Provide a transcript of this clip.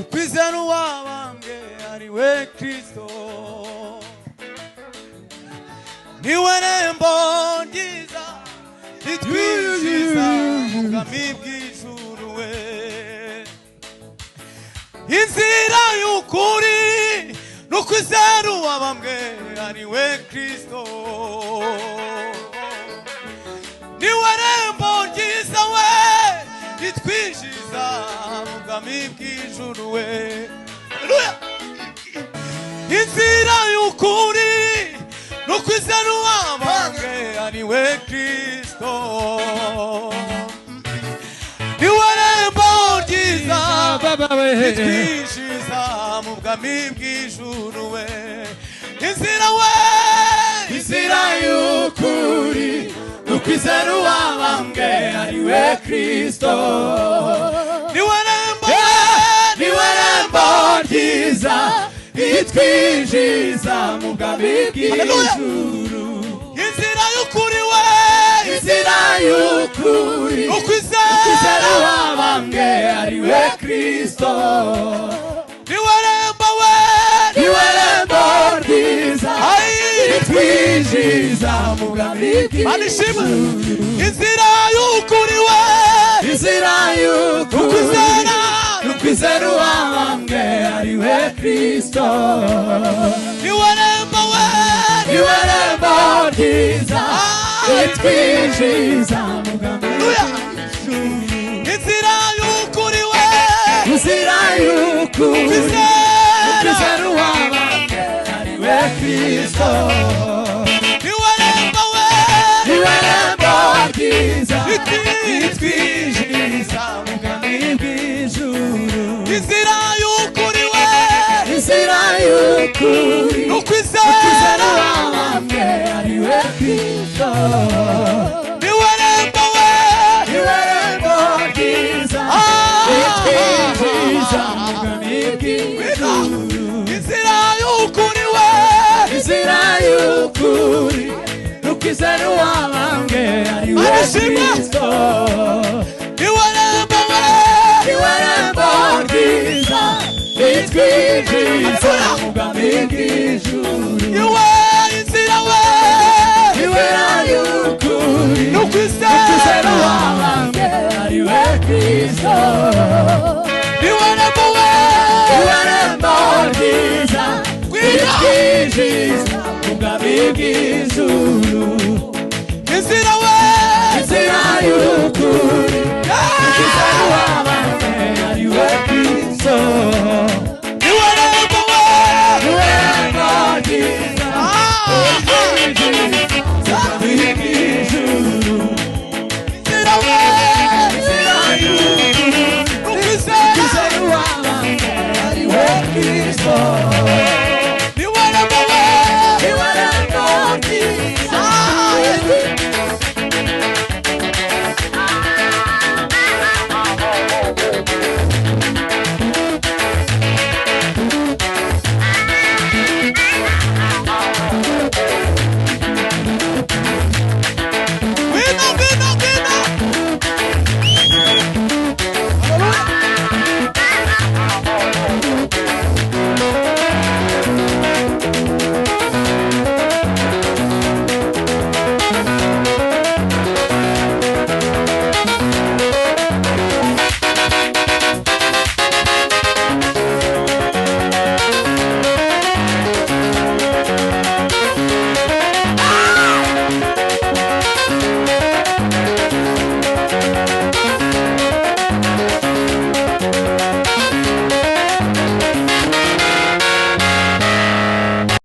ukwizera uwabambwe ari we Kristo. Niwe rembo ryiza ritwinjiza mu bwami bw'ijuru we. Inzira y'ukuri n'ukwizera uwabambwe ari we Kristo. Niwe rembo ryiza we ritwinjiza mu bwami bw'ijuru we. Haleluya. Inzira y'ukuri n'ukwizera uwabambwe ari we Kristo. Niwe rembo ryiza ritwinjiza mu bwami bw'ijuru we. Inzira we, inzira y'ukuri n'ukwizera uwabambwe ari we Kristo. Niwe rembo ryiza ritwinjiza mu bwami bw'ijuru. Inzira y'ukuri we, inzira y'ukuri n'ukwizera uwabambwe ari we Kristo. Niwe rembo ryiza ritwinjiza mu bwami bw'ijuru. Inzira y'ukuri we, inzira y'ukuri n'ukwizera uwabambwe ari we Kristo. Niwe rembo ryiza ritwinjiza mu bwami bw'ijuru. Inzira y'ukuri we, inzira y'ukuri n'ukwizera uwabambwe ari we Kristo. Niwe rembo ryiza ritwinjiza mu bwami bw'ijuru. Inzira y'ukuri we, inzira y'ukuri n'ukwizera uwabambwe ari we Kristo. Niwe rembo ryiza ritwinjiza mu bwami bw'ijuru. Inzira y'ukuri we, inzira y'ukuri n'ukwizera uwabambwe ari we Kristo. Niwe rembo ryiza ritwinjiza mu bwami bw'ijuru. Niwe inzira we, inzira y'ukuri n'ukwizera uwabambwe ari we Kristo. Niwe rembo ryiza ritwinjiza mu bwami bw'ijuru.